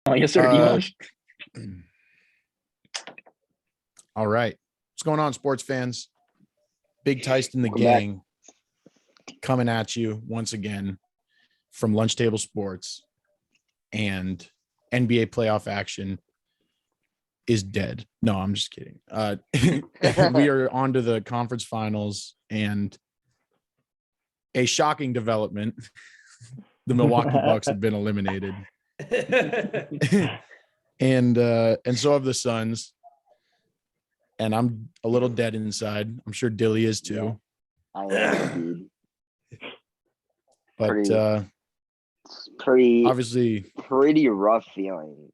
Oh, yes, sir. Dimash. All right. What's going on, sports fans? Big Tyson the Welcome gang coming at you once again from Lunch Table Sports, and NBA playoff action is dead. No, I'm just kidding. We are on to the conference finals, and a shocking development. The Milwaukee Bucks have been eliminated. and so have the Suns. And I'm a little dead inside. I'm sure Dilly is too. I am, dude. But pretty obviously pretty rough feeling.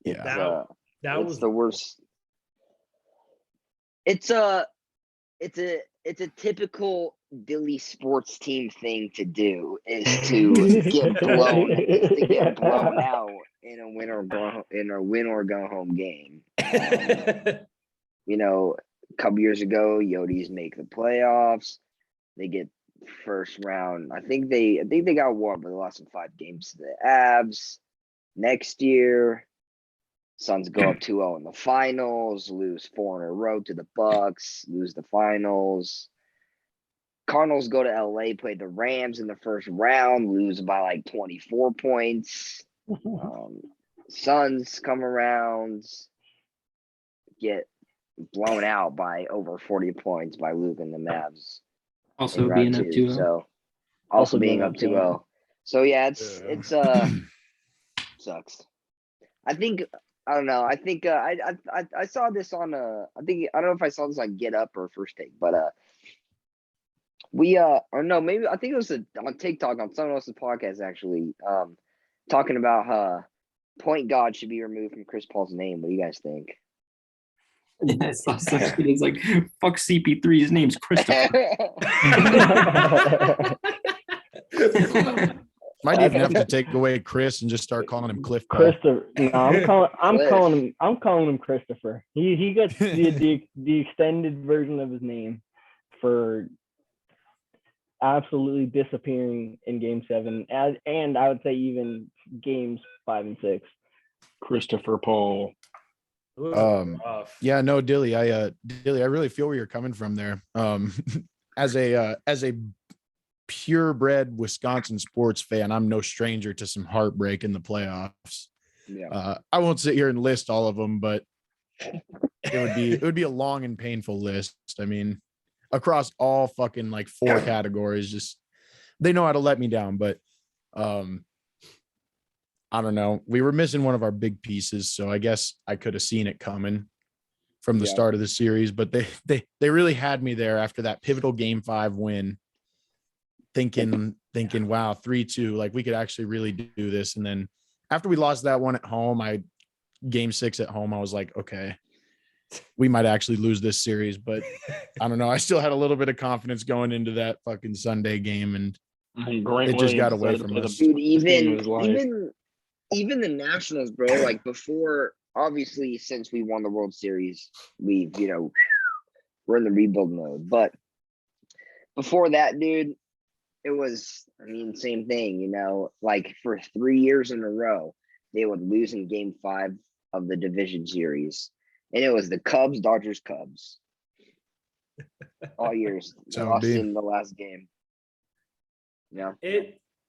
Yeah. That was the worst. It's a typical Dilly sports team thing to do is to get blown out in a win or go home game. A couple years ago, Yodis make the playoffs. They get first round. I think they got one, but they lost in 5 games to the Avs. Next year, Suns go up 2-0 in the finals, lose 4 in a row to the Bucks, lose the finals. Cardinals go to LA, play the Rams in the first round, lose by like 24 points. Suns come around, get blown out by over 40 points by Luke and the Mavs. Also being up 2-0. So also being up 2-0. So yeah, it's sucks. I don't know. I think I saw this on I don't know if I saw this on Get Up or First Take, but or no, maybe I think it was on TikTok on someone else's podcast actually, talking about point guard should be removed from Chris Paul's name. What do you guys think? Yeah, I saw such things like fuck CP3. His name's Christopher. Might even have to take away Chris and just start calling him Cliff. Christopher. No, I'm calling him Christopher. He gets the extended version of his name for absolutely disappearing in Game 7, and I would say even Games 5 and 6. Christopher Paul. Yeah, no, Dilly, I really feel where you're coming from there. As a purebred Wisconsin sports fan, I'm no stranger to some heartbreak in the playoffs. Yeah. I won't sit here and list all of them, but it would be a long and painful list. I mean, across all fucking like 4 categories, just they know how to let me down. But I don't know. We were missing one of our big pieces, so I guess I could have seen it coming from the start of the series. But they really had me there after that pivotal Game 5 win, thinking, wow, 3-2, like we could actually really do this. And then after we lost that one at home, Game 6 at home, I was like, okay, we might actually lose this series. But I don't know. I still had a little bit of confidence going into that fucking Sunday game, and it just got away from us. Dude, even the Nationals, bro, like before, obviously, since we won the World Series, we're in the rebuild mode. But before that, dude, it was, same thing, like for 3 years in a row, they would lose in Game 5 of the division series. And it was the Cubs, Dodgers, Cubs. All years. Lost in the last game. Yeah.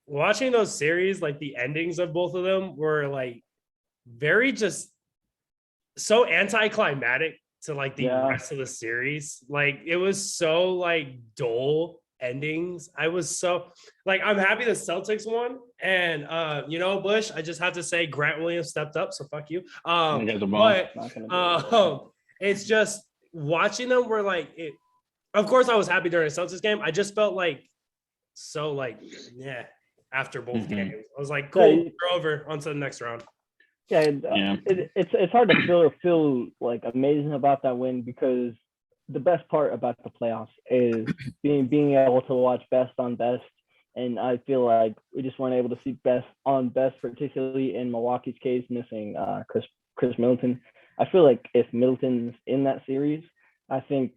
Watching those series, like the endings of both of them were like very just so anticlimactic to like the rest of the series. Like it was so like dull endings. I was so like, I'm happy the Celtics won, and Bush, I just have to say Grant Williams stepped up, so fuck you. But it's just watching them were like it. Of course, I was happy during the Celtics game. I just felt like so like after both games. I was like, cool, we're over, on to the next round. It's hard to feel like amazing about that win, because the best part about the playoffs is being able to watch best on best. And I feel like we just weren't able to see best on best, particularly in Milwaukee's case, missing Chris Middleton. I feel like if Middleton's in that series, I think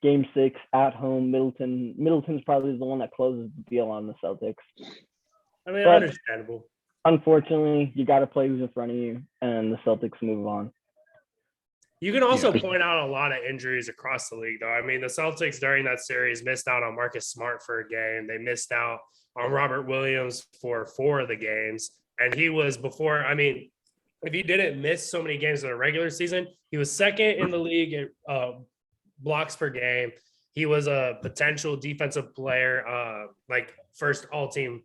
Game 6 at home, Middleton's probably the one that closes the deal on the Celtics. Understandable. unfortunately, you got to play who's in front of you, and the Celtics move on. You can also point out a lot of injuries across the league, though. I mean, the Celtics during that series missed out on Marcus Smart for a game. They missed out on Robert Williams for 4 of the games. And he was before, I mean, if he didn't miss so many games in the regular season, he was second in the league at blocks per game. He was a potential defensive player, like first all team,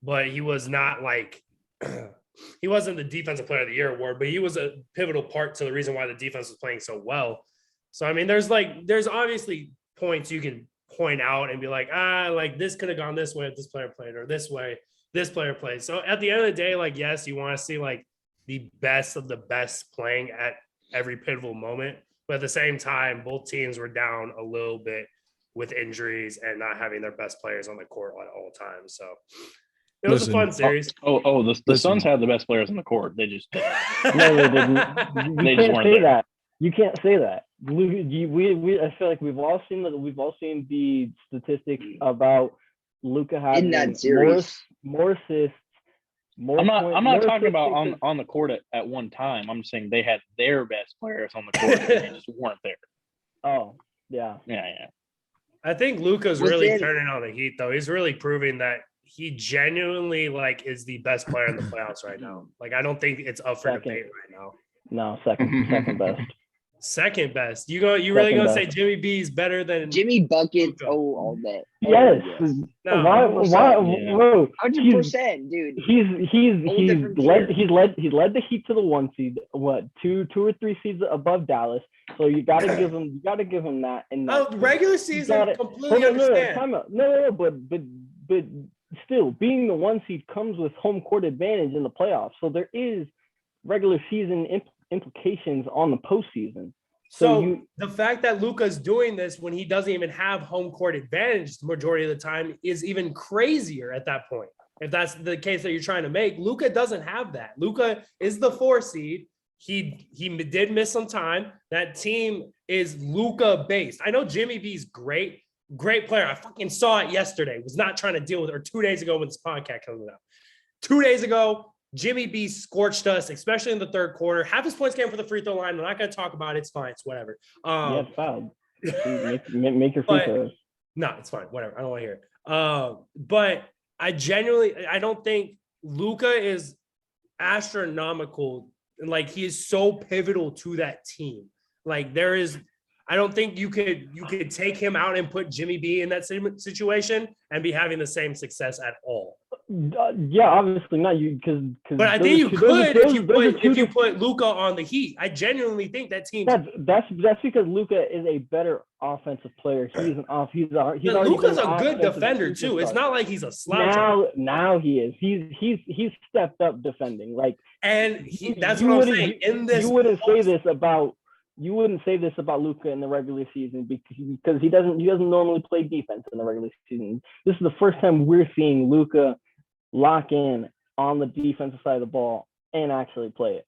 but he was not like he wasn't the defensive player of the year award, but he was a pivotal part to the reason why the defense was playing so well. So, I mean, there's obviously points you can point out and be like, like this could have gone this way if this player played, or this way this player played. So at the end of the day, like, yes, you want to see like the best of the best playing at every pivotal moment. But at the same time, both teams were down a little bit with injuries and not having their best players on the court at all times. So it was a fun series. The Suns had the best players on the court. They just No, they didn't. You can't say that. You can't say that. I feel like we've all seen the statistics about Luka having In that series. more assists. I'm not talking about on the court at one time. I'm saying they had their best players on the court and they just weren't there. Oh, yeah. Yeah. I think Luka's really turning on the heat, though. He's really proving that he genuinely like is the best player in the playoffs right now. Like, I don't think it's up for debate right now. No, second best. Second best. You really gonna say Jimmy B is better than Jimmy buckets? Luka? Oh, all that. Yes. No, Why? 100%, dude. He's led the Heat to the 1 seed. What, two or 3 seeds above Dallas? So you got to give him that. And regular season, completely understand. No, but still, being the 1 seed comes with home court advantage in the playoffs. So there is regular season implications on the postseason. So the fact that Luka's doing this when he doesn't even have home court advantage the majority of the time is even crazier at that point. If that's the case that you're trying to make, Luka doesn't have that. Luka is the 4 seed. He did miss some time. That team is Luka based. I know Jimmy B's great player. I fucking saw it yesterday. Was not trying to deal with it, or 2 days ago when this podcast comes out. 2 days ago, Jimmy B scorched us, especially in the third quarter. Half his points came for the free throw line. I'm not going to talk about it. It's fine. It's whatever. Yeah, it's fine. Make your free throws. No, it's fine. Whatever. I don't want to hear it. But I don't think Luka is astronomical. Like, he is so pivotal to that team. Like, I don't think you could take him out and put Jimmy B in that same situation and be having the same success at all. Yeah, obviously not you, because. But I think you could if you put Luka on the Heat. I genuinely think that team. That's because Luka is a better offensive player. Luka's a good defender too. It's not like he's a slouch. Now he is. He's stepped up defending. Like, and that's what I'm saying. You wouldn't say this about Luka in the regular season because he doesn't normally play defense in the regular season. This is the first time we're seeing Luka lock in on the defensive side of the ball and actually play it.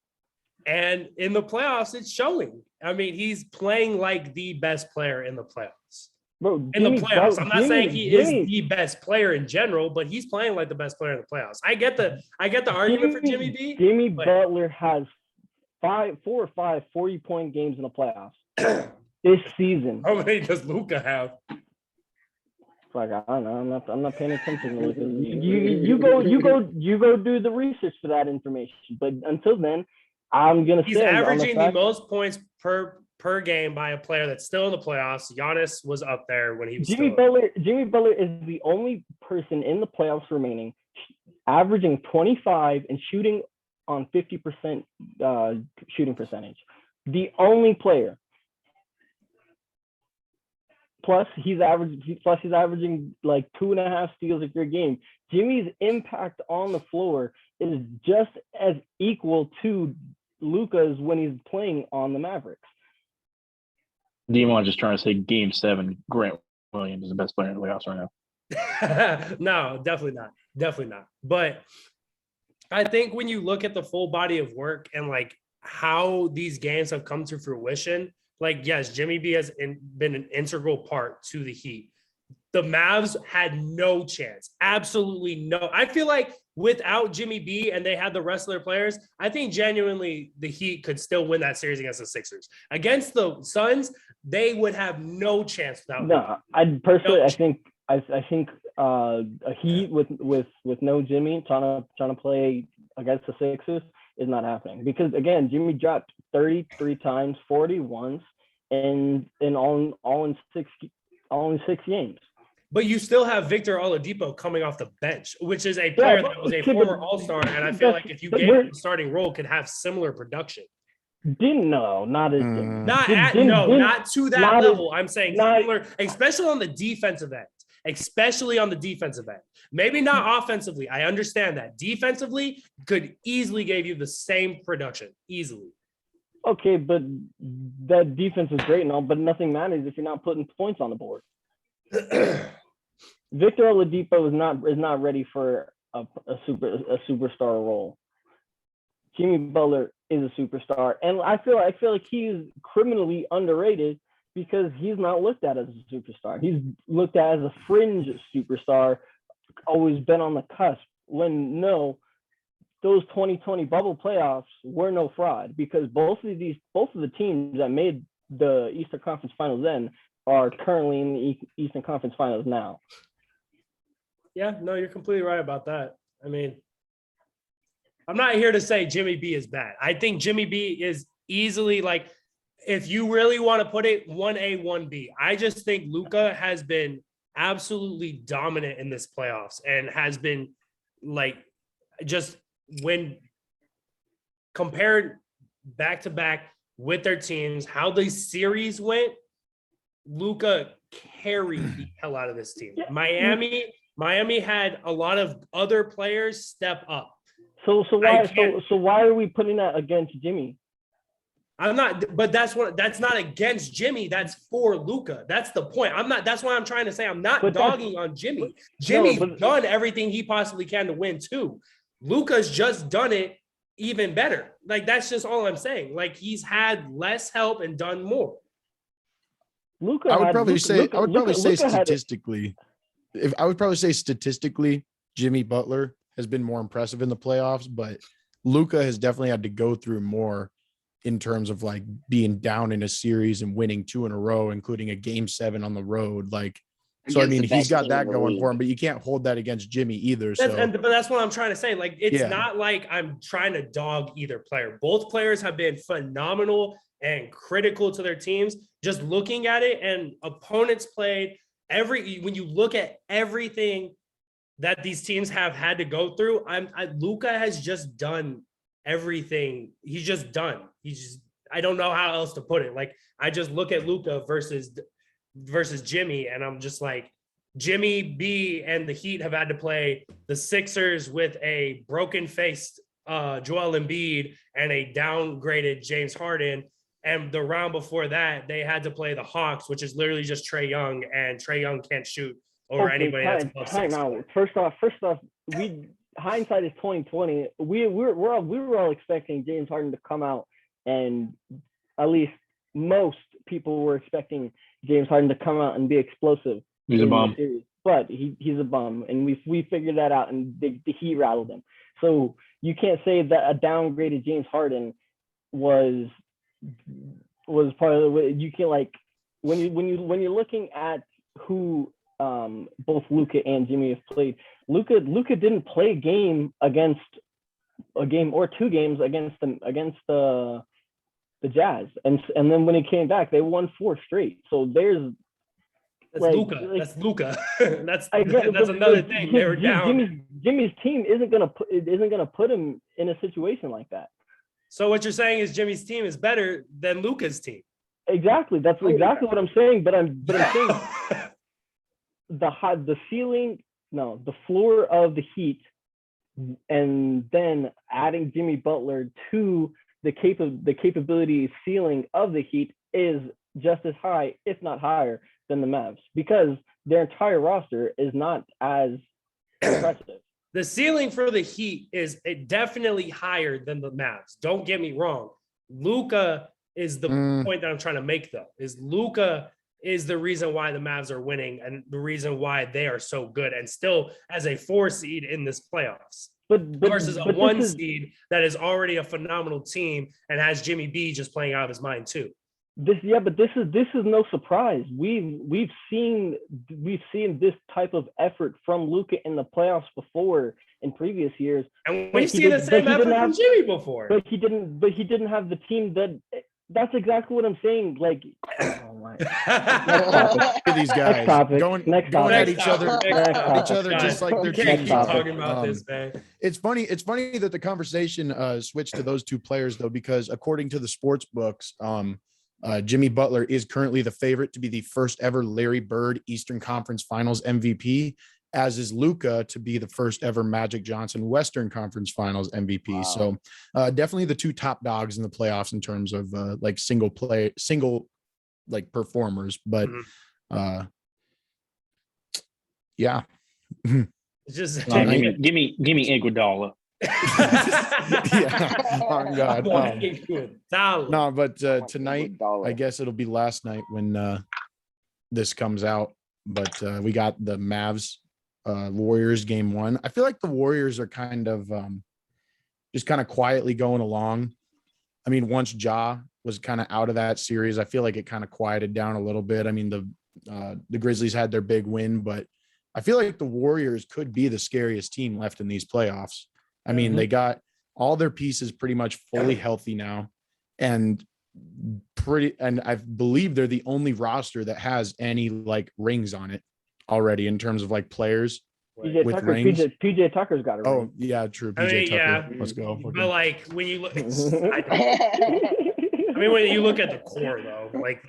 And in the playoffs, it's showing. I mean, he's playing like the best player in the playoffs. Bro, I'm not saying he is the best player in general, but he's playing like the best player in the playoffs. I get the argument for Jimmy B. Butler has 4 or 5 40-point games in the playoffs this season. How many does Luka have? Like, I don't know. I'm not paying attention to Luka. You go do the research for that information. But until then, I'm gonna. He's averaging the most points per game by a player that's still in the playoffs. Giannis was up there when he was. Jimmy Butler is the only person in the playoffs remaining, averaging 25 and shooting on 50% shooting percentage. The only player. Plus, he's averaging like 2.5 steals a per game. Jimmy's impact on the floor is just as equal to Luka's when he's playing on the Mavericks. D-Mon just trying to say Game 7, Grant Williams is the best player in the playoffs right now. No, definitely not. But I think when you look at the full body of work and like how these games have come to fruition, like, yes, Jimmy B has been an integral part to the Heat. The Mavs had no chance. Absolutely no. I feel like without Jimmy B and they had the rest of their players, I think genuinely the Heat could still win that series against the Sixers. Against the Suns, they would have no chance without. No, I personally, I think a Heat with no Jimmy trying to play against the Sixers is not happening, because again, Jimmy dropped 33 times, 40 once, and all in six games. But you still have Victor Oladipo coming off the bench, which is a player that was a former All-Star, and I feel like if you gave him a starting role, could have similar production. Not to that level. I'm saying similar, especially on the defensive end. Maybe not offensively. I understand that. Defensively, could easily give you the same production. Easily. Okay, but that defense is great and all, but nothing matters if you're not putting points on the board. Victor Oladipo is not ready for a superstar role. Jimmy Butler is a superstar, and I feel like he is criminally underrated because he's not looked at as a superstar. He's looked at as a fringe superstar, always been on the cusp. When no, those 2020 bubble playoffs were no fraud, because both of the teams that made the Eastern Conference Finals then are currently in the Eastern Conference Finals now. Yeah, no, you're completely right about that. I mean, I'm not here to say Jimmy B is bad. I think Jimmy B is easily, like, if you really want to put it, 1A, 1B. I just think Luka has been absolutely dominant in this playoffs and has been, like, just when compared back to back with their teams, how the series went, Luka carried the hell out of this team. Yeah. Miami had a lot of other players step up. So why are we putting that against Jimmy? I'm not, but that's not against Jimmy. That's for Luka. That's the point. That's why I'm trying to say I'm not dogging on Jimmy. Jimmy's done everything he possibly can to win too. Luka's just done it even better. Like, that's just all I'm saying. Like, he's had less help and done more. I would probably say statistically, Jimmy Butler has been more impressive in the playoffs, but Luka has definitely had to go through more in terms of, like, being down in a series and winning 2 in a row, including a game 7 on the road. Like, so I mean, he's got that going for him, but you can't hold that against Jimmy either. But that's what I'm trying to say. Like, it's not like I'm trying to dog either player. Both players have been phenomenal and critical to their teams. Just looking at it, and opponents played when you look at everything that these teams have had to go through, Luka has just done everything. He's just done. I don't know how else to put it. Like, I just look at Luka versus Jimmy, and I'm just like, Jimmy B and the Heat have had to play the Sixers with a broken-faced Joel Embiid and a downgraded James Harden. And the round before that, they had to play the Hawks, which is literally just Trae Young, and Trae Young can't shoot over anybody that's above 6'4". First off, hindsight is 2020. We were all expecting James Harden to come out, and at least most people were expecting James Harden to come out and be explosive. He's a bum. But he's a bum, and we figured that out, and the Heat rattled him. So you can't say that a downgraded James Harden was part of the way. You can, like, when you're looking at who both Luka and Jimmy have played, Luka didn't play a game or 2 games against the Jazz, and then when he came back, they won 4 straight. So that's Luka. That's another thing. They were down. Jimmy's team isn't gonna put him in a situation like that. So what you're saying is Jimmy's team is better than Luka's team. Exactly. That's exactly what I'm saying. But I'm saying the floor of the Heat, and then adding Jimmy Butler to the capability ceiling of the Heat is just as high, if not higher, than the Mavs, because their entire roster is not as impressive. The ceiling for the Heat is definitely higher than the Mavs. Don't get me wrong. Luka is the point that I'm trying to make, though. Is Luka is the reason why the Mavs are winning and the reason why they are so good and still as a 4 seed in this playoffs. But versus a 1 seed that is already a phenomenal team and has Jimmy B just playing out of his mind too. This is no surprise. We've seen this type of effort from Luka in the playoffs before in previous years, and we've seen the same effort from Jimmy before. But he didn't have the team that. That's exactly what I'm saying. Like, oh my. These guys going at each other, just like they're keep talking about this, man. It's funny that the conversation switched to those two players though, because according to the sports books, Jimmy Butler is currently the favorite to be the first ever Larry Bird Eastern Conference Finals MVP, as is Luka to be the first ever Magic Johnson Western Conference Finals MVP. Wow. So definitely the two top dogs in the playoffs in terms of like single like performers. But yeah. It's just give me Iguodala. Yeah. Oh God. No, but tonight, I guess it'll be last night when this comes out. But we got the Mavs Warriors game 1. I feel like the Warriors are kind of just kind of quietly going along. I mean, once Ja was kind of out of that series, I feel like it kind of quieted down a little bit. I mean, the Grizzlies had their big win, but I feel like the Warriors could be the scariest team left in these playoffs. I mean, they got all their pieces pretty much fully healthy now, and I believe they're the only roster that has any like rings on it already in terms of like players with rings. PJ Tucker's got a ring. Oh yeah, true. PJ Tucker. Yeah. Let's go. But like when you look, I mean, when you look at the core though, like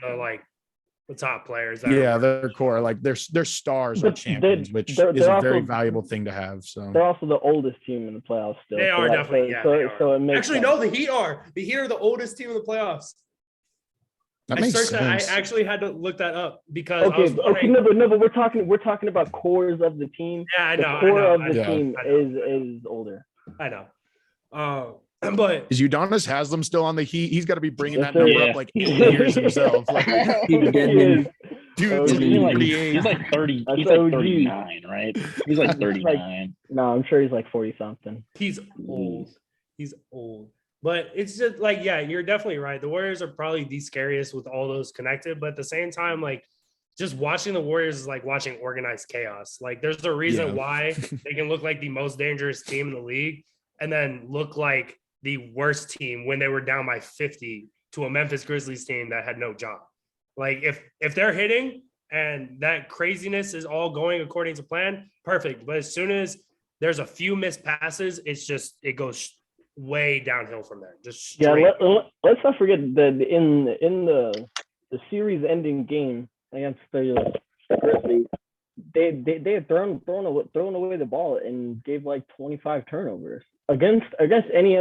the top players. Their core, like their stars are champions, which is a very valuable thing to have. So they're also the oldest team in the playoffs. Still, they are definitely. So it makes actually sense. No, the Heat are the oldest team in the playoffs. That makes sense. I actually had to look that up because but we're talking about cores of the team. Yeah, I know. The core of the team is older. I know. But is Udonis Haslem still on the Heat? He's got to be bringing that number up like 8 years himself. Like, dude, he's like 30. He's like 39, right? He's like 39. No, I'm sure he's like 40 something. He's old. He's old. But it's just like, yeah, you're definitely right. The Warriors are probably the scariest with all those connected. But at the same time, like, just watching the Warriors is like watching organized chaos. Like, there's a reason why they can look like the most dangerous team in the league and then look like the worst team when they were down by 50 to a Memphis Grizzlies team that had no job. Like, if they're hitting and that craziness is all going according to plan, perfect. But as soon as there's a few missed passes, it goes way downhill from there. Just straight. Let's not forget that in the series ending game against the Grizzlies, they had thrown away the ball and gave like 25 turnovers against any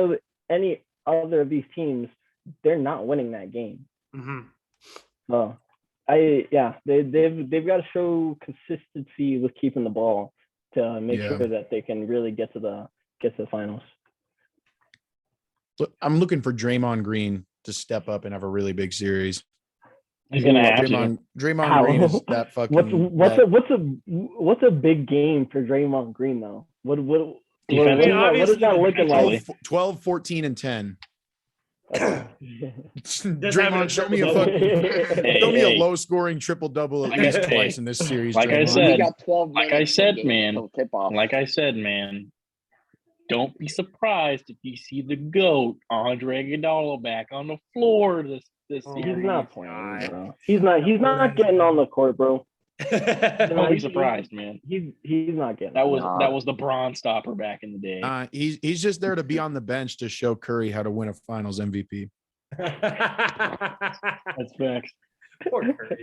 other of these teams. They're not winning that game. So they've got to show consistency with keeping the ball to make sure that they can really get to the finals. I'm looking for Draymond Green to step up and have a really big series. He's gonna have to. Draymond Green is that fucking. What's a big game for Draymond Green though? What is that looking like? 12, 14, and 10. Draymond, show me a low scoring triple double at least twice in this series. Like Draymond. I said, we got 12 like I said, man. Don't be surprised if you see the GOAT Andre Iguodala back on the floor this season. He's not playing, bro. He's not getting on the court, bro. Don't be surprised, man. He's not getting. That was the Bron stopper back in the day. He's just there to be on the bench to show Curry how to win a Finals MVP. That's facts. Poor Curry,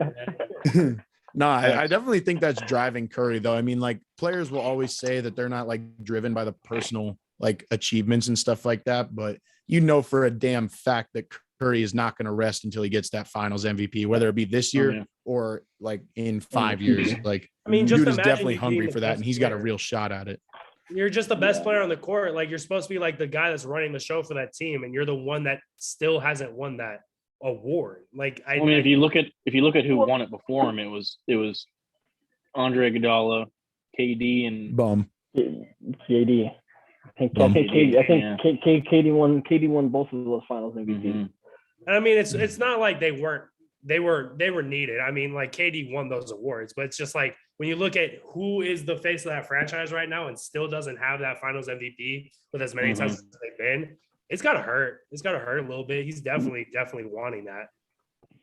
man. No, I definitely think that's driving Curry, though. I mean, like, players will always say that they're not like driven by the personal like achievements and stuff like that, but you know for a damn fact that Curry is not going to rest until he gets that Finals MVP, whether it be this year or like in 5 years. Like, I mean, just dude is definitely hungry for that, and he's got a real shot at it. You're just the best player on the court. Like, you're supposed to be like the guy that's running the show for that team, and you're the one that still hasn't won that award. Like I mean, if you look at who won it before him, it was Andre Iguodala, KD, and Bum. KD. I think KD won both of those finals MVP. Mm-hmm. I mean, it's not like they were needed. I mean, like KD won those awards, but it's just like when you look at who is the face of that franchise right now and still doesn't have that finals MVP with as many times as they've been, it's gotta hurt. It's gotta hurt a little bit. He's definitely wanting that.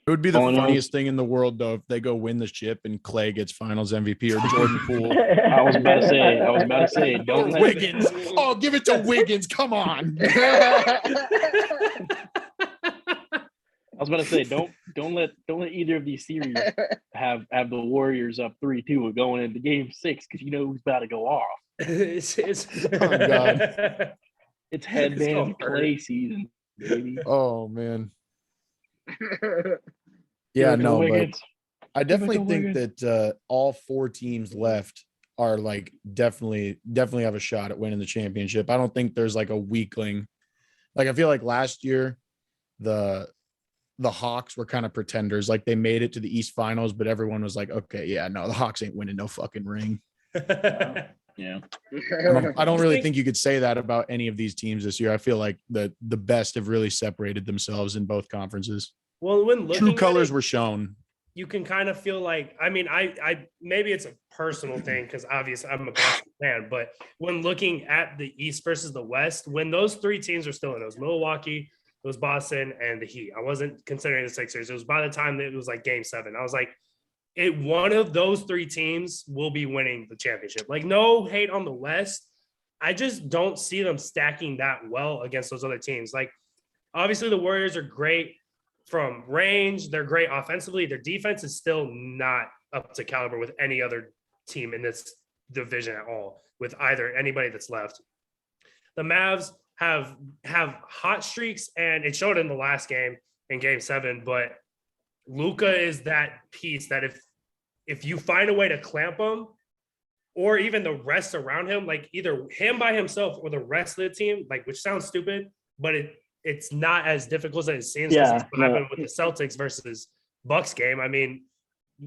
It would be the funniest thing in the world, though, if they go win the chip and Clay gets finals MVP or Jordan Poole. I was about to say, don't let Wiggins. Oh, give it to Wiggins. Come on. I was about to say, don't let either of these series have the Warriors up 3-2 going into Game 6 because you know who's about to go off. Oh God. It's headband play season, baby. Oh man. Yeah, no, but I definitely think that all 4 teams left are like definitely have a shot at winning the championship. I don't think there's like a weakling. Like I feel like last year the Hawks were kind of pretenders. Like they made it to the East Finals, but everyone was like, okay, yeah, no, the Hawks ain't winning no fucking ring. Yeah. I don't really think you could say that about any of these teams this year. I feel like the best have really separated themselves in both conferences. Well, when looking true colors were shown. You can kind of feel like, I mean, I maybe it's a personal thing because obviously I'm a Boston fan, but when looking at the East versus the West, when those 3 teams were still in, it was Milwaukee, it was Boston, and the Heat. I wasn't considering the Sixers. It was by the time that it was like Game 7. I was like, one of those 3 teams will be winning the championship. Like, no hate on the West. I just don't see them stacking that well against those other teams. Like, obviously the Warriors are great from range. They're great offensively. Their defense is still not up to caliber with any other team in this division at all, with either anybody that's left. The Mavs have hot streaks, and it showed in the last game in Game 7, but Luka is that piece that if you find a way to clamp him, or even the rest around him, like either him by himself or the rest of the team, like, which sounds stupid, but it's not as difficult as it seems. Yeah, what happened with the Celtics versus Bucks game. I mean,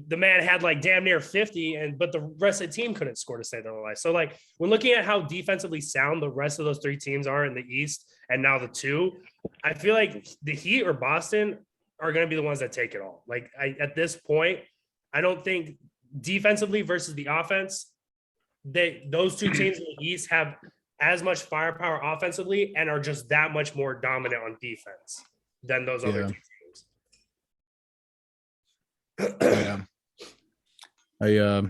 the man had like damn near 50, but the rest of the team couldn't score to save their life. So like when looking at how defensively sound the rest of those 3 teams are in the East, and now the 2, I feel like the Heat or Boston are going to be the ones that take it all. Like at this point, I don't think defensively versus the offense, those 2 teams in the East have as much firepower offensively and are just that much more dominant on defense than those other 2 teams. Yeah. I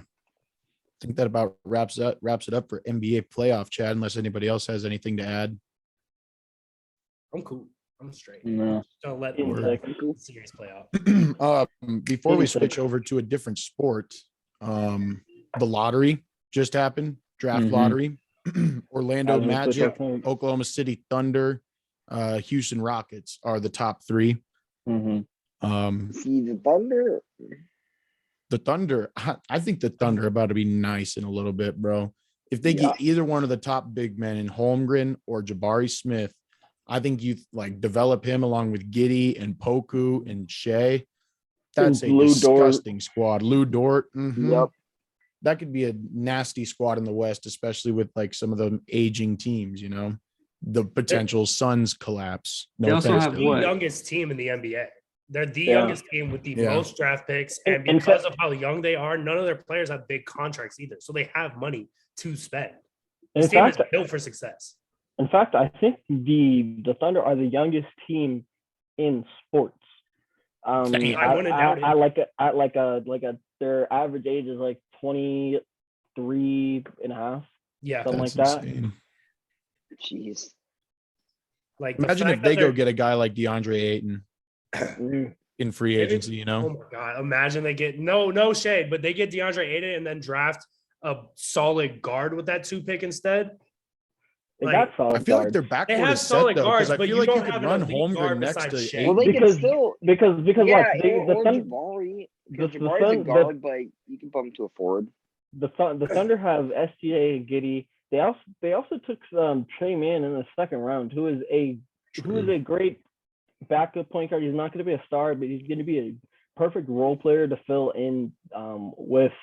think that about wraps it up for NBA playoff chat, unless anybody else has anything to add. I'm cool. I'm straight. No. Don't let the series play out. Before we switch over to a different sport, the lottery just happened. Draft lottery. Orlando Magic, Oklahoma City Thunder, Houston Rockets are the top 3. See the Thunder. The Thunder, I think the Thunder are about to be nice in a little bit, bro. If they get either one of the top big men in Holmgren or Jabari Smith, I think you like develop him along with Giddey and Poku and Shea. That's a disgusting squad. Lou Dort. Yep. That could be a nasty squad in the West, especially with like some of the aging teams, you know, the potential Suns collapse. They also have the youngest team in the NBA. They're the youngest team with the most draft picks. And because of how young they are, none of their players have big contracts either. So they have money to spend. This team is built for success. In fact, I think the Thunder are the youngest team in sports. I wouldn't doubt it. Their average age is like 23 and a half. Yeah. Something like that. Insane. Jeez. Like imagine if they go get a guy like DeAndre Ayton in free agency, you know? Oh my God. Imagine they get no shade, but they get DeAndre Ayton and then draft a solid guard with that 2 pick instead. I feel like their backcourt is set though, because I feel like you could run Holmgren next to Shea. Well, they can still because Jabari. Jabari's a guard, but you can bump him to a forward. The Thunder have SGA and Giddey. They also took Trey Mann in the second round, who is a great backup point guard. He's not going to be a star, but he's going to be a perfect role player to fill in with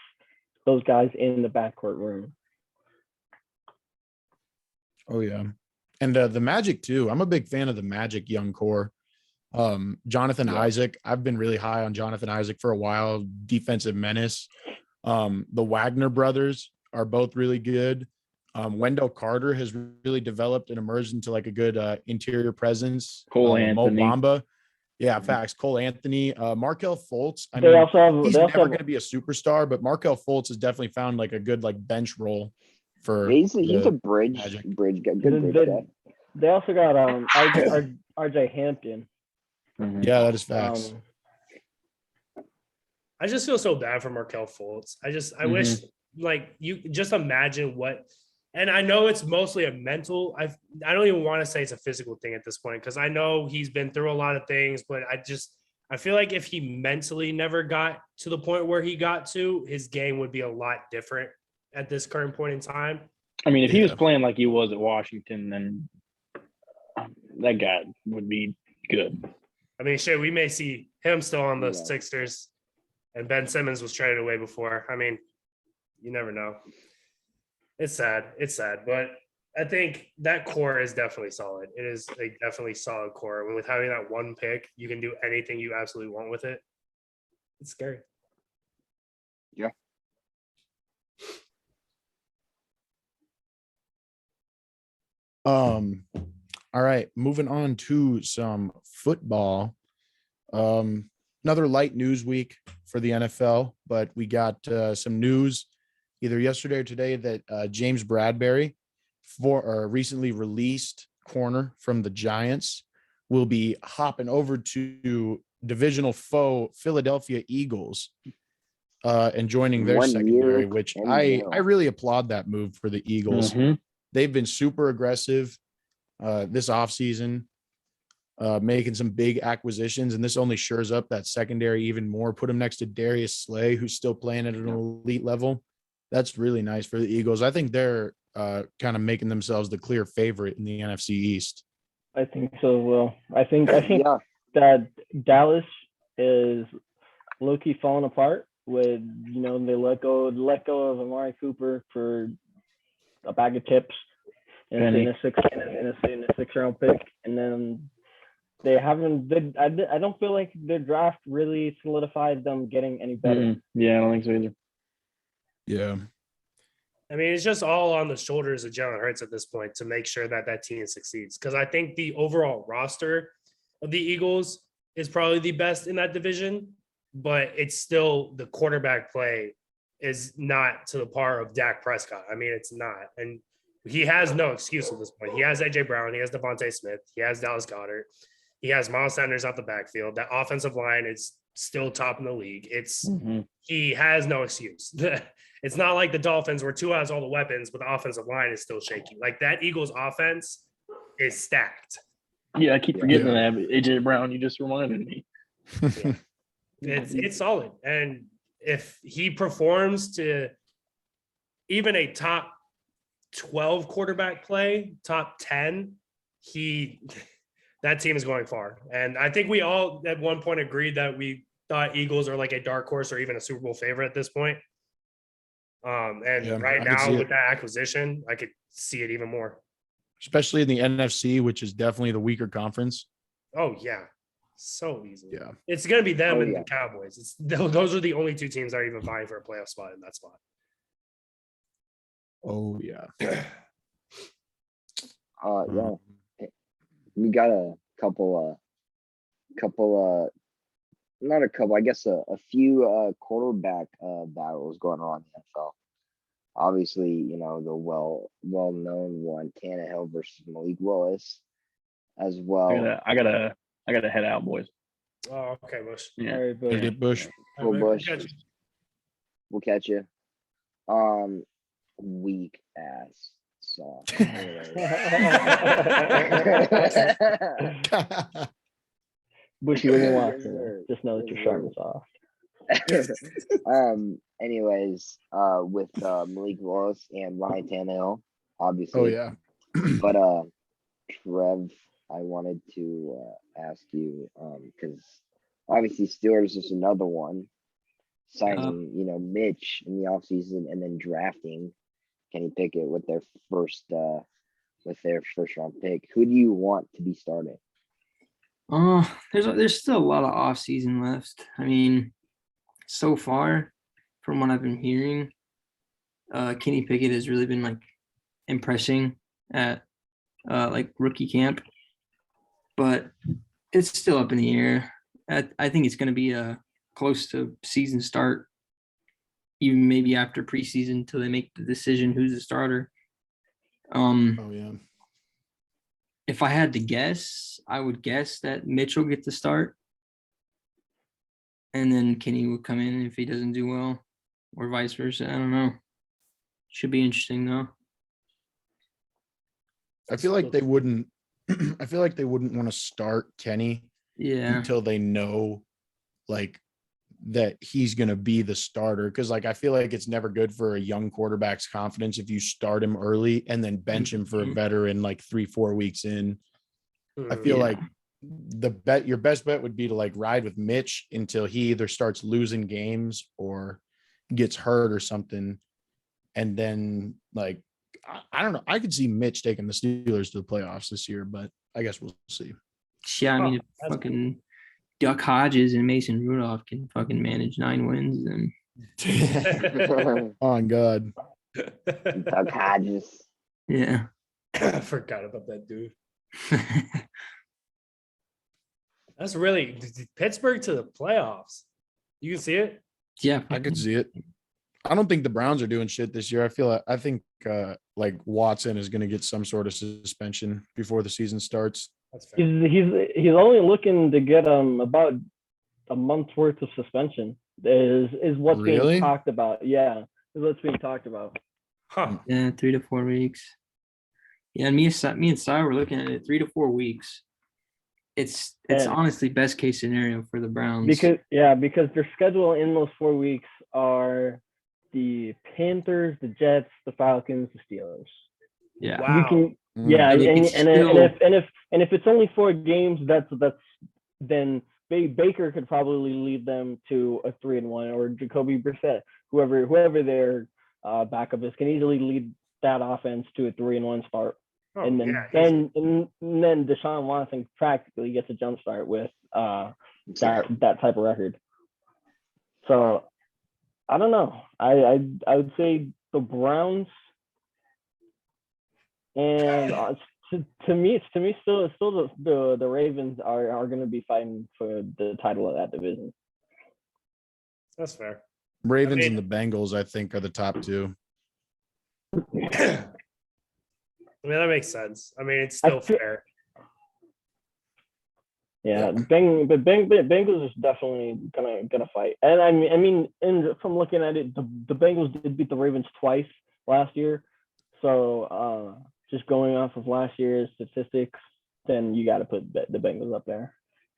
those guys in the backcourt room. Oh yeah, and the Magic too. I'm a big fan of the Magic young core. Jonathan Isaac. I've been really high on Jonathan Isaac for a while. Defensive menace. The Wagner brothers are both really good. Wendell Carter has really developed and emerged into like a good interior presence. Cole Mo Anthony. Bamba. Yeah, facts. Cole Anthony. Markelle Fultz. I They mean, also have he's they never also going to be a superstar, but Markelle Fultz has definitely found like a good like bench role for. He's a the bridge Magic. good bridge they, guy. they also got RJ Hampton. Yeah, that is facts. I just feel so bad for Markelle Fultz. I wish, like, you just imagine what, and I know it's mostly a mental, I don't even want to say it's a physical thing at this point, because I know he's been through a lot of things, but I feel like if he mentally never got to the point where he got to, his game would be a lot different at this current point in time. I mean, if he was playing like he was at Washington, then that guy would be good. I mean, shit, we may see him still on the Sixers, and Ben Simmons was traded away before. I mean, you never know. It's sad, but I think that core is definitely solid. It is a definitely solid core. With having that one pick, you can do anything you absolutely want with it. It's scary. Yeah. All right, moving on to some football. Another light news week for the NFL, but we got some news either yesterday or today that James Bradbury, recently released corner from the Giants, will be hopping over to divisional foe Philadelphia Eagles and joining their secondary, which I really applaud that move for the Eagles. They've been super aggressive this offseason, making some big acquisitions, and this only shores up that secondary even more. Put him next to Darius Slay, who's still playing at an elite level. That's really nice for the Eagles. I think they're kind of making themselves the clear favorite in the NFC East. I think so. Well, I think that Dallas is low-key falling apart with, they let go of Amari Cooper for a bag of chips and a six-round pick, and then they haven't. I don't feel like their draft really solidified them getting any better. Yeah, I don't think so either. Yeah. I mean, it's just all on the shoulders of Jalen Hurts at this point to make sure that team succeeds. Because I think the overall roster of the Eagles is probably the best in that division, but it's still the quarterback play is not to the par of Dak Prescott. I mean, it's not. And he has no excuse at this point. He has A.J. Brown. He has Devontae Smith. He has Dallas Goedert. He has Miles Sanders out the backfield. That offensive line is still top in the league. He has no excuse. It's not like the Dolphins where Tua has all the weapons, but the offensive line is still shaky. Like that Eagles offense is stacked. Yeah, I keep forgetting that AJ Brown. You just reminded me. It's solid. And if he performs to even a top 12 quarterback play, top 10, that team is going far. And I think we all at one point agreed that we thought Eagles are like a dark horse or even a Super Bowl favorite at this point. Right now with that acquisition, I could see it even more. Especially in the NFC, which is definitely the weaker conference. Oh, yeah. So easy. Yeah. It's going to be them and the Cowboys. Those are the only two teams that are even vying for a playoff spot in that spot. Oh, yeah. We got a few quarterback battles going on in the NFL. Obviously, the well-known one, Tannehill versus Malik Willis, as well. I gotta head out, boys. Oh, okay, Bush. Yeah. All right, Bush. Cool, Bush. We'll catch you. Weak ass song. Bushy, when you watch it, just know that your shirt is off. Anyways, with Malik Willis and Ryan Tannehill, obviously. Oh yeah. But I wanted to ask you because obviously Steelers is another one signing, Mitch in the offseason and then drafting Kenny Pickett with their first round pick. Who do you want to be starting? There's still a lot of off season left. I mean, so far, from what I've been hearing, Kenny Pickett has really been like impressing at like rookie camp, but it's still up in the air. I think it's going to be close to season start, even maybe after preseason until they make the decision who's the starter. Oh yeah. If I had to guess, I would guess that Mitch will get the start, and then Kenny will come in if he doesn't do well, or vice versa. I don't know. Should be interesting though. I feel like they wouldn't. I feel like they wouldn't want to start Kenny until they know, like, that he's going to be the starter. Because, like, I feel like it's never good for a young quarterback's confidence if you start him early and then bench him for a veteran like 3-4 weeks in. I feel like your best bet would be to like ride with Mitch until he either starts losing games or gets hurt or something, and then like. I don't know. I could see Mitch taking the Steelers to the playoffs this year, but I guess we'll see. Yeah, I mean, if fucking Duck Hodges and Mason Rudolph can fucking manage 9 wins, then on God. Duck Hodges. Yeah. I forgot about that dude. That's really Pittsburgh to the playoffs. You can see it? Yeah. I could see it. I don't think the Browns are doing shit this year. I think like Watson is going to get some sort of suspension before the season starts. That's fair. He's only looking to get about a month's worth of suspension. Is what's being talked about. Yeah, is what's being talked about. Huh. Yeah, 3 to 4 weeks. Yeah, and me and Sai were looking at it 3 to 4 weeks. It's honestly best case scenario for the Browns because their schedule in those 4 weeks are the Panthers, the Jets, the Falcons, the Steelers. Yeah. Wow. And if it's only 4 games, then Baker could probably lead them to a 3-1, or Jacoby Brissett, whoever their backup is, can easily lead that offense to a 3-1 start. Oh, and then Deshaun Watson practically gets a jump start with that type of record. So I don't know. I would say the Browns, and to me still the Ravens are going to be fighting for the title of that division. That's fair. Ravens and the Bengals, I think, are the top 2. I mean, that makes sense. I mean, it's still fair. Yeah, Bengals is definitely gonna fight, and I mean, from looking at it, the Bengals did beat the Ravens twice last year, so just going off of last year's statistics, then you got to put the Bengals up there.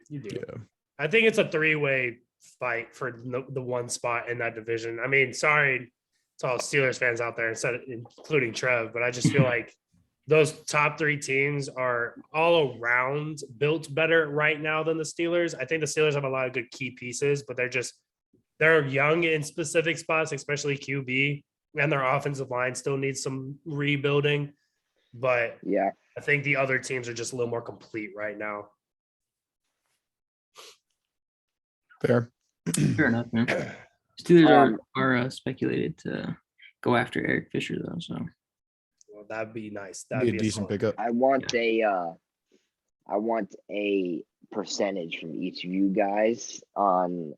You do. Yeah. I think it's a 3-way fight for the one spot in that division. I mean, sorry to all Steelers fans out there, including Trev, but I just feel like those top 3 teams are all around built better right now than the Steelers. I think the Steelers have a lot of good key pieces, but they're young in specific spots, especially QB, and their offensive line still needs some rebuilding. But yeah, I think the other teams are just a little more complete right now. Fair enough, man. Steelers are speculated to go after Eric Fisher though, so. Well, that'd be nice. That'd be a decent pickup. I want a percentage from each of you guys on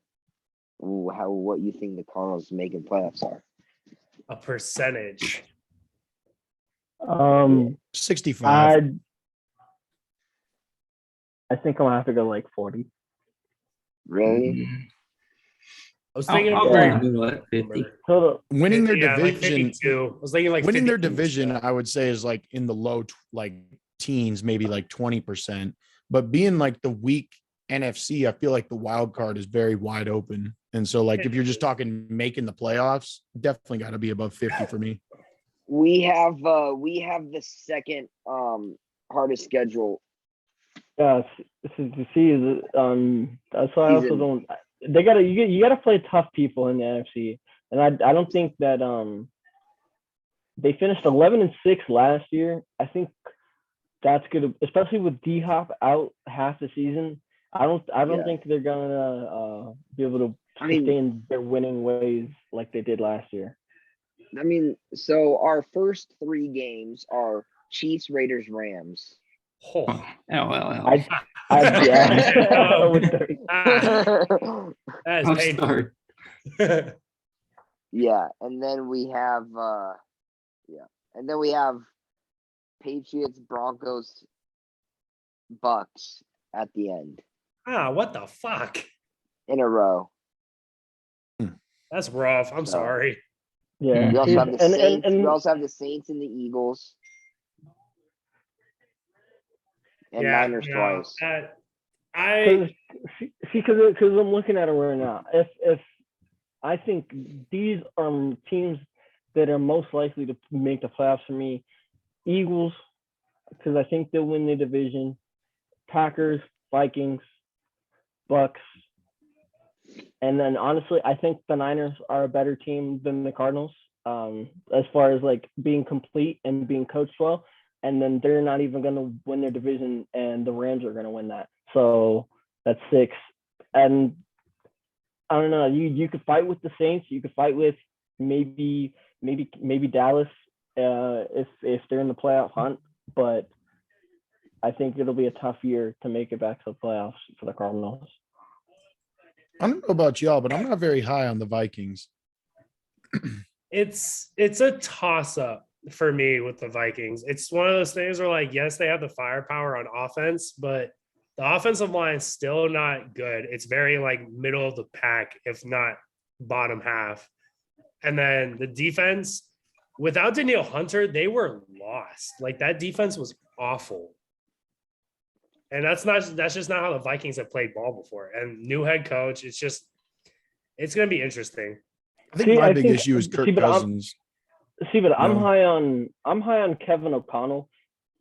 what you think the Cardinals making playoffs are. A percentage. 65. I think I'm gonna have to go like 40. Really? I was thinking about 50. Winning their division. Like 52. I was thinking like winning 52. their division, I would say, is like in the low teens, maybe like 20%. But being like the weak NFC, I feel like the wild card is very wide open. And so, like, if you're just talking making the playoffs, definitely got to be above 50 for me. We have the second hardest schedule Yeah, see, that's why I also don't. You gotta play tough people in the NFC, and I don't think that they finished 11-6 last year. I think that's good, especially with D-Hop out half the season. I don't think they're gonna be able to sustain their winning ways like they did last year. I mean, so our first 3 games are Chiefs, Raiders, Rams. Oh, That is painful. Yeah, and then we have Patriots, Broncos, Bucks at the end. What the fuck? In a row. That's rough. I'm sorry. Yeah. We also have the Saints. We also have the Saints and the Eagles. And Niners twice. Because I'm looking at it right now. If I think these are teams that are most likely to make the playoffs for me. Eagles, because I think they'll win the division. Packers, Vikings, Bucks. And then honestly, I think the Niners are a better team than the Cardinals, as far as like being complete and being coached well. And then they're not even going to win their division, and the Rams are going to win that. So that's 6. And I don't know. You could fight with the Saints. You could fight with maybe Dallas if they're in the playoff hunt. But I think it'll be a tough year to make it back to the playoffs for the Cardinals. I don't know about y'all, but I'm not very high on the Vikings. It's a toss-up for me with the Vikings. It's one of those things where, like, yes, they have the firepower on offense, but the offensive line is still not good. It's very, like, middle of the pack, if not bottom half. And then the defense, without Danielle Hunter, they were lost. Like, that defense was awful. And that's just not how the Vikings have played ball before. And new head coach, it's going to be interesting. I think my big issue is Kirk Cousins. I'm high on Kevin O'Connell.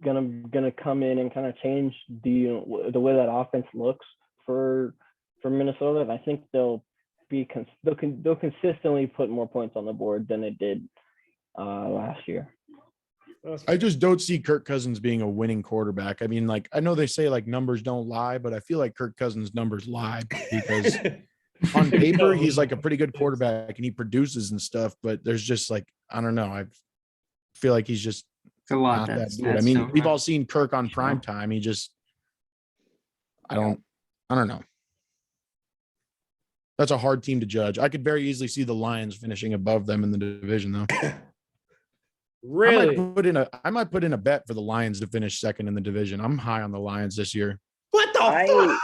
Gonna come in and kind of change the way that offense looks for Minnesota. And I think they'll consistently put more points on the board than they did last year. I just don't see Kirk Cousins being a winning quarterback. I mean, like, I know they say like numbers don't lie, but I feel like Kirk Cousins' numbers lie because on paper he's like a pretty good quarterback and he produces and stuff. But there's just like, I don't know. I feel like he's just not that dude. I mean, we've all seen Kirk on prime time. He just, I don't know. That's a hard team to judge. I could very easily see the Lions finishing above them in the division, though. Really? I might put in a bet for the Lions to finish second in the division. I'm high on the Lions this year. What the fuck?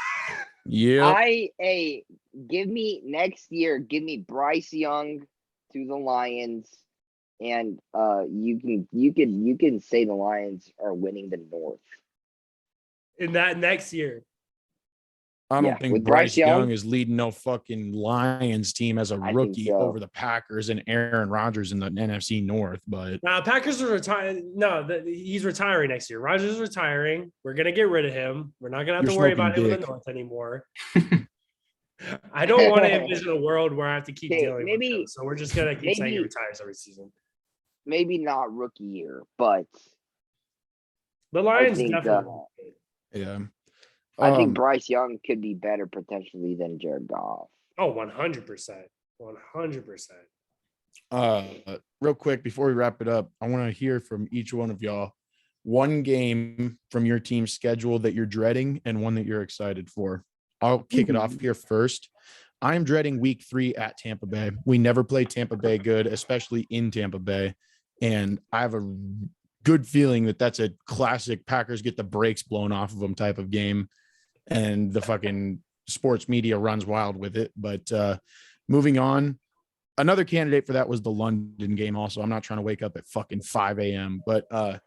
Yeah. Give me Bryce Young to the Lions, and you can say the Lions are winning the North. In that next year. I don't think Bryce Young is leading no fucking Lions team as a rookie over the Packers and Aaron Rodgers in the NFC North. But Packers are retiring. No, he's retiring next year. Rodgers is retiring. We're gonna get rid of him. We're not gonna have to worry about him in the North anymore. I don't want to envision a world where I have to keep dealing with him. So we're just gonna keep saying he retires every season. Maybe not rookie year, but the Lions definitely. Yeah. I think Bryce Young could be better potentially than Jared Goff. Oh, 100%. 100%. Real quick, before we wrap it up, I want to hear from each one of y'all. One game from your team's schedule that you're dreading and one that you're excited for. I'll kick it off here first. I'm dreading week 3 at Tampa Bay. We never play Tampa Bay good, especially in Tampa Bay. And I have a good feeling that that's a classic Packers get the brakes blown off of them type of game. And the fucking sports media runs wild with it. But moving on, another candidate for that was the London game. Also, I'm not trying to wake up at fucking 5 a.m. But a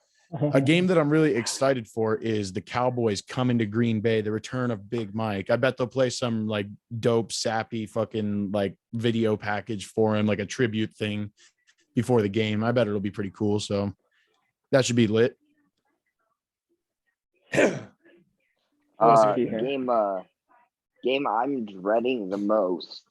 game that I'm really excited for is the Cowboys coming to Green Bay, the return of Big Mike. I bet they'll play some like dope, sappy fucking like video package for him, like a tribute thing before the game. I bet it'll be pretty cool. So that should be lit. Game I'm dreading the most.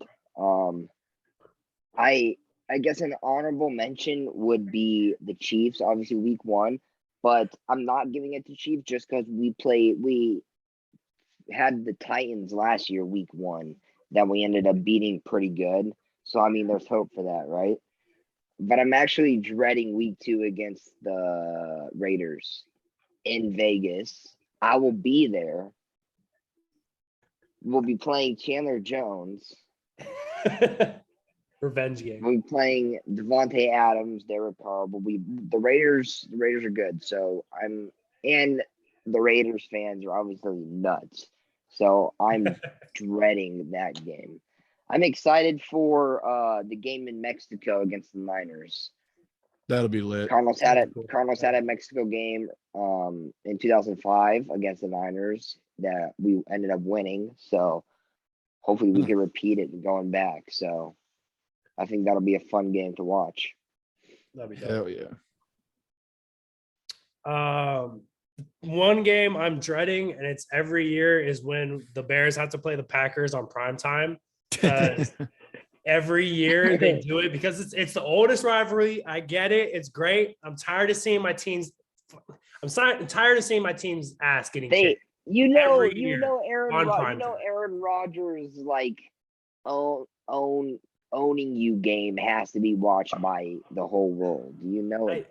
I guess an honorable mention would be the Chiefs, obviously week 1, but I'm not giving it to Chiefs just because we had the Titans last year, week 1, that we ended up beating pretty good. So I mean, there's hope for that, right? But I'm actually dreading week 2 against the Raiders in Vegas. I will be there. We'll be playing Chandler Jones. Revenge game. We'll be playing Devontae Adams, Derek Carr. The Raiders are good. So and the Raiders fans are obviously nuts. So I'm dreading that game. I'm excited for the game in Mexico against the Niners. That'll be lit. Cardinals had a Mexico game in 2005 against the Niners that we ended up winning. So hopefully we can repeat it going back. So I think that'll be a fun game to watch. That'll be Hell dope. yeah. One game I'm dreading, and it's every year, is when the Bears have to play the Packers on prime time. Every year they do it because it's the oldest rivalry. I get it. It's great. I'm tired of seeing my team's ass getting kicked. Aaron Rodgers like owning you game has to be watched by the whole world. I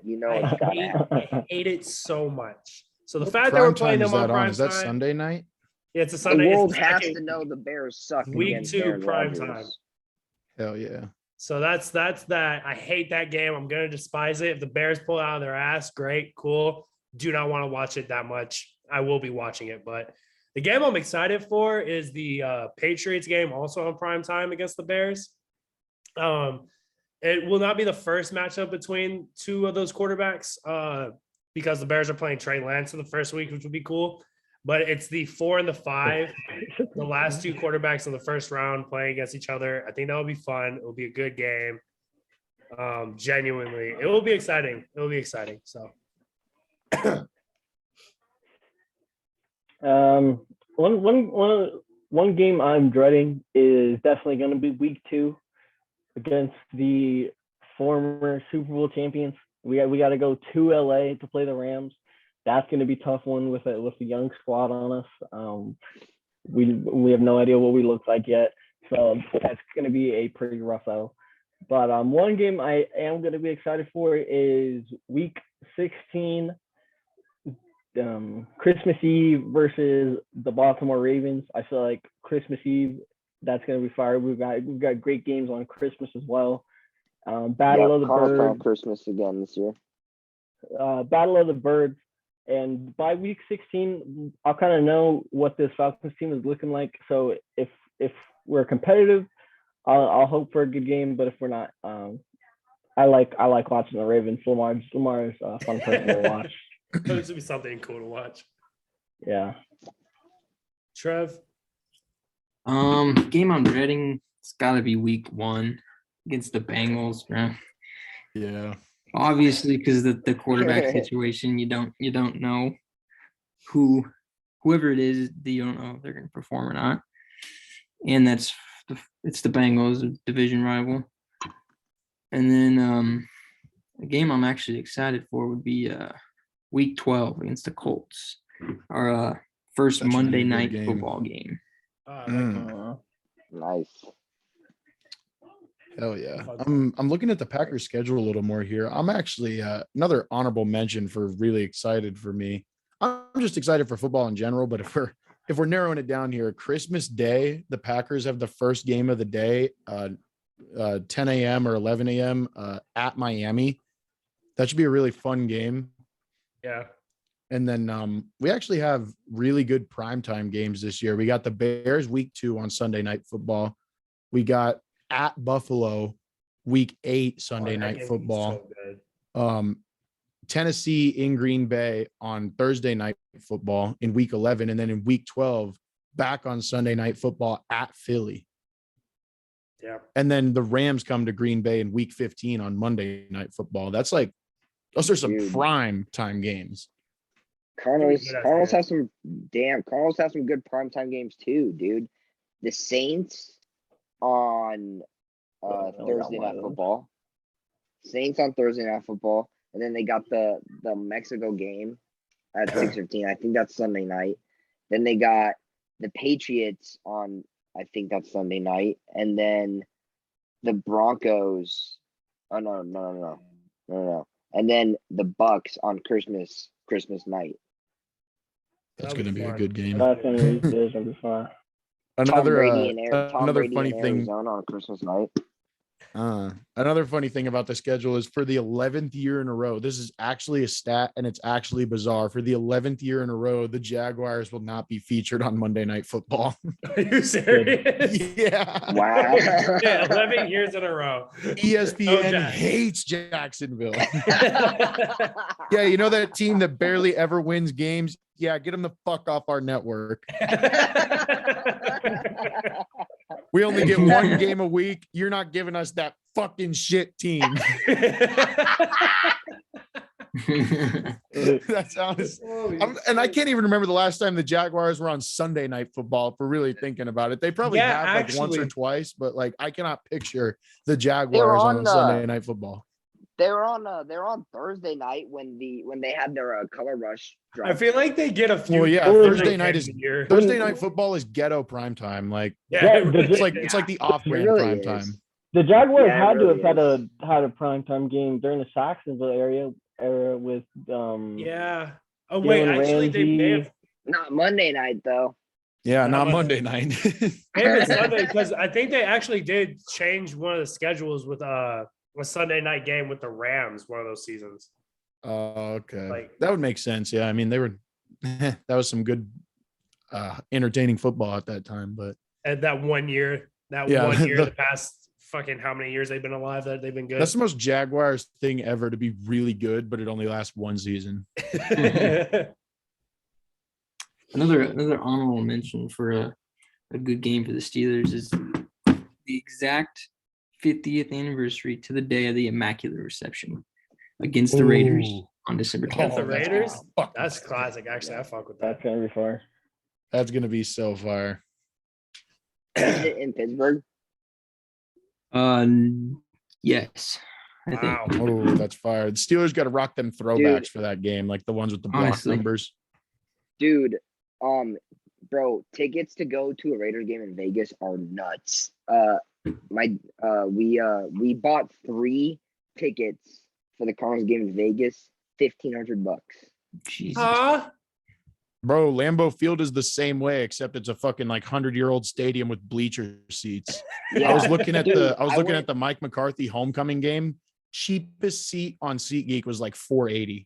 hate it so much. So the fact that we're playing them on prime time, is that Sunday night? Yeah, it's a Sunday. The world has to know the Bears suck. Week 2 prime time. Hell yeah. So that's that. I hate that game. I'm gonna despise it. If the Bears pull out of their ass, great, cool. Do not want to watch it that much. I will be watching it, but the game I'm excited for is the Patriots game, also on prime time against the Bears. It will not be the first matchup between two of those quarterbacks because the Bears are playing Trey Lance in the first week, which would be cool. But it's the 4 and the 5, the last two quarterbacks in the first round playing against each other. I think that will be fun. It will be a good game. Genuinely, it will be exciting. It will be exciting. So, one game I'm dreading is definitely going to be week 2 against the former Super Bowl champions. We got to go to LA to play the Rams. That's going to be a tough one with a young squad on us. We have no idea what we look like yet, so that's going to be a pretty rough out. But one game I am going to be excited for is week 16, Christmas Eve versus the Baltimore Ravens. I feel like Christmas Eve, that's going to be fire. We've got great games on Christmas as well. Battle of the Birds. Christmas again this year. Battle of the Birds. And by week 16, I'll kind of know what this Falcons team is looking like. So if we're competitive, I'll hope for a good game. But if we're not, I like watching the Ravens. Lamar's a fun person to watch. This would be something cool to watch. Yeah. Trev? Game I'm dreading, it's got to be week 1 against the Bengals, bro. Yeah. Obviously, because the quarterback situation, you don't know whoever it is, you don't know if they're going to perform or not. And it's the Bengals, a division rival. And then a game I'm actually excited for would be week 12 against the Colts, our first Monday night football game. Nice. Hell yeah. I'm looking at the Packers schedule a little more here. I'm actually another honorable mention for really excited for me. I'm just excited for football in general, but if we're narrowing it down here, Christmas Day, the Packers have the first game of the day, 10 a.m. or 11 a.m. At Miami. That should be a really fun game. Yeah. And then we actually have really good primetime games this year. We got the Bears week 2 on Sunday Night Football. We got at Buffalo week 8 Sunday Night Football. So Tennessee in Green Bay on Thursday Night Football in week 11. And then in week 12, back on Sunday Night Football at Philly. Yeah. And then the Rams come to Green Bay in week 15 on Monday Night Football. Those are some prime time games. Cardinals Good as Cardinals good. have some Cardinals have some good primetime games too, dude. The Saints on Thursday night football. Saints on Thursday night football, and then they got the Mexico game at 6:15. I think that's Sunday night. Then they got the Patriots on, I think that's Sunday night, and then the Broncos. Oh no. And then the Bucks on Christmas night. That's That'll going to be a fun. good game. That's gonna be fun. Tom Brady Another funny in thing. Arizona on Christmas night. Another funny thing about the schedule is for the 11th year in a row, this is actually a stat and it's actually bizarre. For the 11th year in a row, the Jaguars will not be featured on Monday Night Football. Are you serious? Yeah. Wow. Yeah, 11 years in a row. ESPN Jags. hates Jacksonville. Yeah, you know that team that barely ever wins games? Yeah, get them the fuck off our network. We only get one game a week. You're not giving us that fucking shit team. That's honest. And I can't even remember the last time the Jaguars were on Sunday Night Football. If we're really thinking about it, they probably Yeah, have like once or actually. twice, but like I cannot picture the Jaguars on Sunday Night Football. They were on Thursday night when they had their color rush drive. I feel like they get a few. Well, yeah, Thursday Thursday night football is ghetto primetime. Like it's like the off-brand really prime is. time. The Jaguars Yeah, it had to really have is. had a primetime game during the Saxonville era with Yeah. Oh wait, Jalen actually they may Ramsey. have Not Monday night though. Yeah, not No. Monday night. maybe Sunday because I think they actually did change one of the schedules with a Sunday night game with the Rams one of those seasons. Oh, okay. Like- That would make sense. Yeah, I mean they were that was some good entertaining football at that time, but And that 1 year, the past fucking how many years they've been alive that they've been good. that's the most Jaguars thing ever to be really good, but it only lasts one season. Another honorable mention for a good game for the Steelers is the exact 50th anniversary to the day of the Immaculate Reception against the Raiders Ooh. on December Against 12th. the Raiders? Fuck. That's classic. Actually, I fuck with That's that. gonna be far. That's gonna be so fire. Is it in Pittsburgh? Yes, I think. Wow. Oh, that's fire. The Steelers got to rock them throwbacks for that game, like the ones with the block Honestly. numbers. Dude, bro, tickets to go to a Raiders game in Vegas are nuts. We bought 3 tickets for the Cardinals game in Vegas, $1,500. Jesus. Huh? Bro, Lambeau Field is the same way, except it's a fucking like 100-year-old stadium with bleacher seats. I was looking at Dude, at the Mike McCarthy homecoming game. Cheapest seat on SeatGeek was like $480.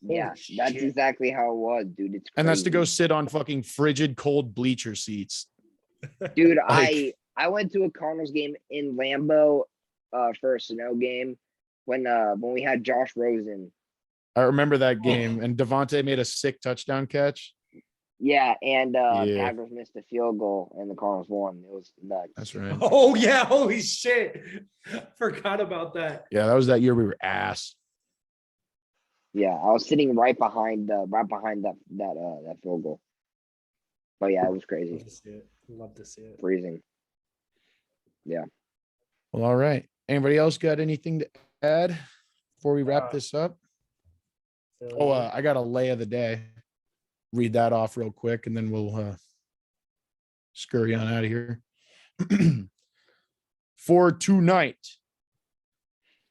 Yeah, Holy that's shit. exactly how it was, dude. It's And that's to go crazy. sit on fucking frigid cold bleacher seats. Dude, Like- I went to a Cardinals game in Lambeau for a snow game when we had Josh Rosen. I remember that game, and Devontae made a sick touchdown catch. Yeah, and Yeah. Packers missed a field goal and the Cardinals won. It was nuts. That's right. Oh yeah, holy shit. Forgot about that. Yeah, that was that year we were ass. Yeah, I was sitting right behind that field goal. But yeah, it was Love crazy. to see it. Love to see it. Freezing. Well, all right. Anybody else got anything to add before we wrap Uh, this up? So, Oh, I got a lay of the day. Read that off real quick, and then we'll scurry on out of here. For tonight,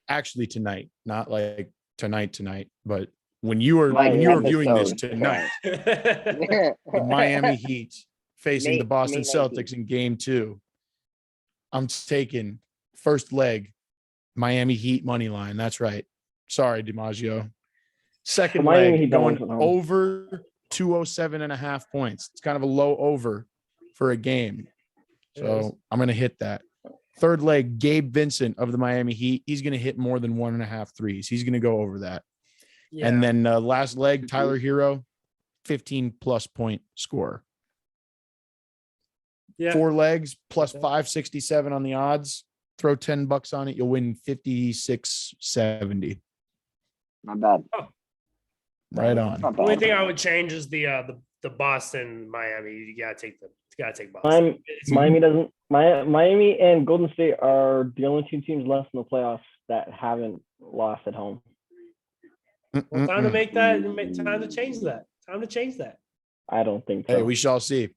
actually tonight, not like tonight, but when you are Like viewing this episode. tonight, The the Miami Heat facing the Boston May 19th. Celtics in Game 2. I'm taking first leg Miami Heat money line. That's right. Sorry, DiMaggio. Second The Miami leg Heat going don't win. over 207.5 points. It's kind of a low over for a game. It is. So I'm going to hit that. Third leg, Gabe Vincent of the Miami Heat. He's going to hit more than 1.5 threes. He's going to go over that. yeah. And then last leg, Tyler Hero, 15 plus point score. yeah. 4 legs plus Okay. 567 on the odds. Throw $10 on it. You'll win 56.70. Not bad. Right on. Not The only bad. thing I would change is the Boston Miami. You gotta take Boston. Miami and Golden State are the only two teams left in the playoffs that haven't lost at home. Well, time to make that. Time to change that. Time to change that. I don't think so. Hey, we shall see.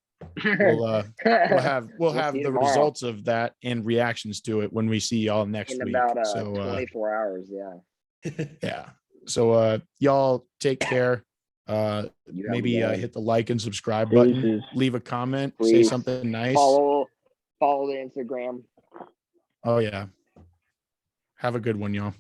We'll have see the tomorrow. results of that and reactions to it when we see y'all next in week. about So 24 hours. Yeah. yeah. So y'all take care. You have Maybe a good hit the like and subscribe button. Deuces. Leave a comment. Say Please. something nice. follow the Instagram. Oh yeah. Have a good one, y'all.